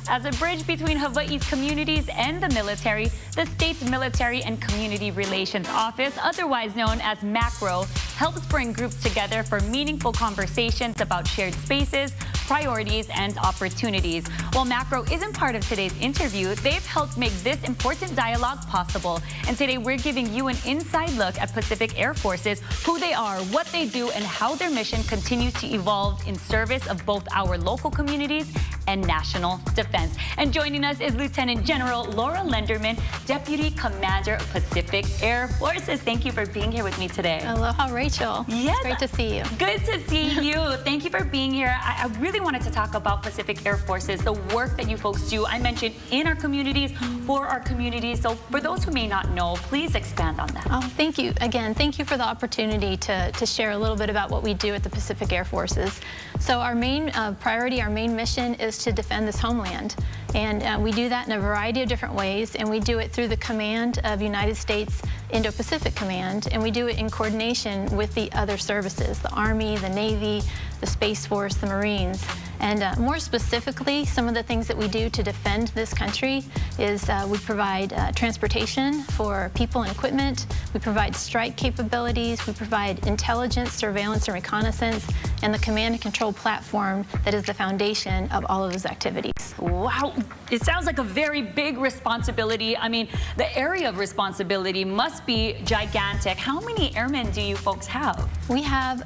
As a bridge between Hawaii's communities and the military, the state's Military and Community Relations Office, otherwise known as MACRO, helps bring groups together for meaningful conversations about shared spaces, priorities, and opportunities. While MACRO isn't part of today's interview, they've helped make this important dialogue possible. And today we're giving you an inside look at Pacific Air Forces, who they are, what they do, and how their mission continues to evolve in service of both our local communities and national defense. And joining us is Lieutenant General Laura Lenderman, Deputy Commander of Pacific Air Forces. Thank you for being here with me today. Aloha, Rachel. Yes. It's great to see you. Good to see you. Thank you for being here. I really wanted to talk about Pacific Air Forces, the work that you folks do. I mentioned in our communities, for our communities. So for those who may not know, please expand on that. Oh, thank you. Again, thank you for the opportunity to share a little bit about what we do at the Pacific Air Forces. So our main priority, our main mission is to defend this homeland. And we do that in a variety of different ways, and we do it through the command of United States Indo-Pacific Command, and we do it in coordination with the other services, the Army, the Navy, the Space Force, the Marines. And more specifically, some of the things that we do to defend this country is we provide transportation for people and equipment, we provide strike capabilities, we provide intelligence, surveillance, and reconnaissance, and the command and control platform that is the foundation of all of those activities. Wow, it sounds like a very big responsibility. I mean, the area of responsibility must be gigantic. How many airmen do you folks have? We have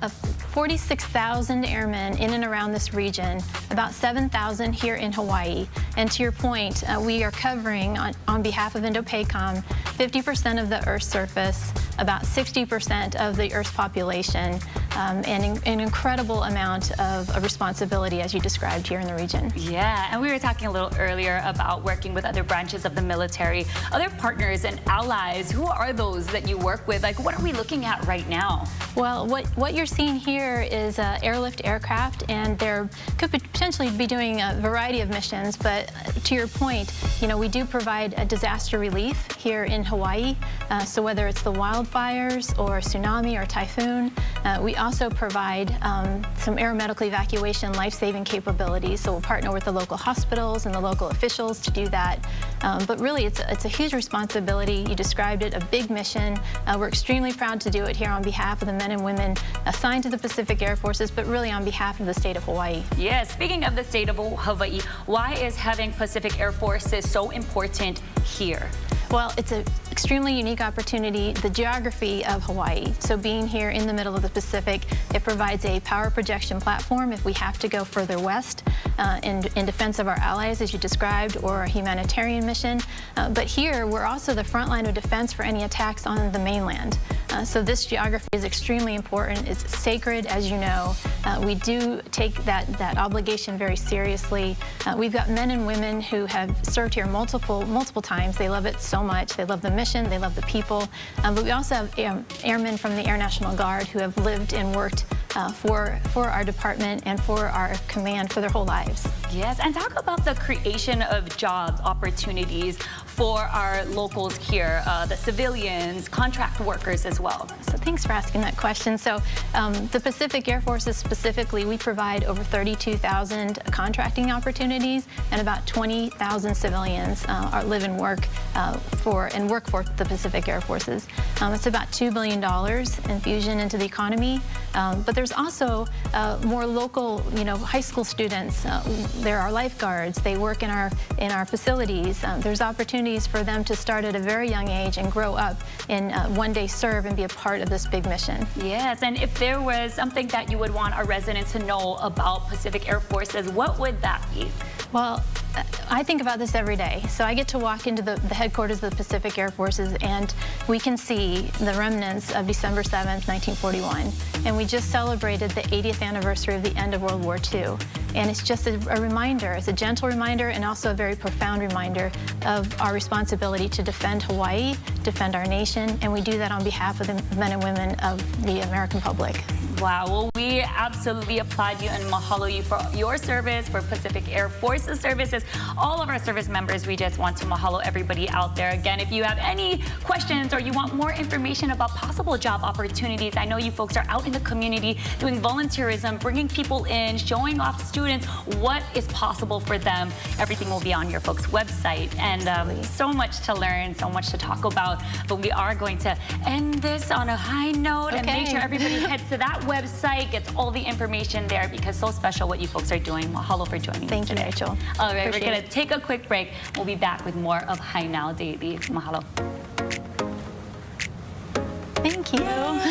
46,000 airmen in and around this region, about 7,000 here in Hawaii. And to your point, we are covering, on behalf of INDOPACOM, 50% of the Earth's surface, about 60% of the Earth's population, and an incredible amount of responsibility, as you described, here in the region. Yeah, and we were talking a little earlier about working with other branches of the military, other partners and allies. Who are those that you work with? Like, what are we looking at right now? Well, what you're seeing here is airlift aircraft, and they could potentially be doing a variety of missions, but to your point, you know, we do provide a disaster relief here in Hawaii, so whether it's the wildfires or tsunami or typhoon, we also provide some aeromedical evacuation life-saving capabilities, so we'll partner with the local hospitals and the local officials to do that. But really, it's a huge responsibility. You described it, a big mission. We're extremely proud to do it here on behalf of the men and women assigned to the Pacific Air Forces, but really on behalf of the state of Hawaii. Yes, speaking of the state of Hawaii, why is having Pacific Air Forces so important here? Well, it's an extremely unique opportunity, the geography of Hawaii. So being here in the middle of the Pacific, it provides a power projection platform if we have to go further west in defense of our allies, as you described, or a humanitarian mission. But here, we're also the front line of defense for any attacks on the mainland. So this geography is extremely important. It's sacred, as you know. We do take that obligation very seriously. We've got men and women who have served here multiple times. They love it so much. They love the mission. They love the people. But we also have airmen from the Air National Guard who have lived and worked for our department and for our command for their whole lives. Yes, and talk about the creation of jobs, opportunities for our locals here, the civilians, contract workers as well. So thanks for asking that question. So the Pacific Air Forces specifically, we provide over 32,000 contracting opportunities, and about 20,000 civilians live and work for the Pacific Air Forces. It's about $2 billion infusion into the economy, but there's also more local, high school students. There are lifeguards. They work in our facilities. There's opportunities for them to start at a very young age and grow up and one day serve and be a part of this big mission. Yes, and if there was something that you would want our residents to know about Pacific Air Forces, what would that be? Well, I think about this every day. So I get to walk into the headquarters of the Pacific Air Forces, and we can see the remnants of December 7th, 1941. And we just celebrated the 80th anniversary of the end of World War II. And it's just a reminder, it's a gentle reminder and also a very profound reminder of our responsibility to defend Hawaii, defend our nation, and we do that on behalf of the men and women of the American public. Wow, well, we absolutely applaud you and mahalo you for your service, for Pacific Air Force's services, all of our service members. We just want to mahalo everybody out there. Again, if you have any questions or you want more information about possible job opportunities, I know you folks are out in the community doing volunteerism, bringing people in, showing off students what is possible for them. Everything will be on your folks' website, and so much to learn, so much to talk about. But we are going to end this on a high note and make sure everybody heads to that website, gets all the information there, because so special what you folks are doing. Mahalo for joining us Thank you, today. Rachel. All right, Appreciate we're going to take a quick break. We'll be back with more of High Now Daily. Mahalo. Thank you.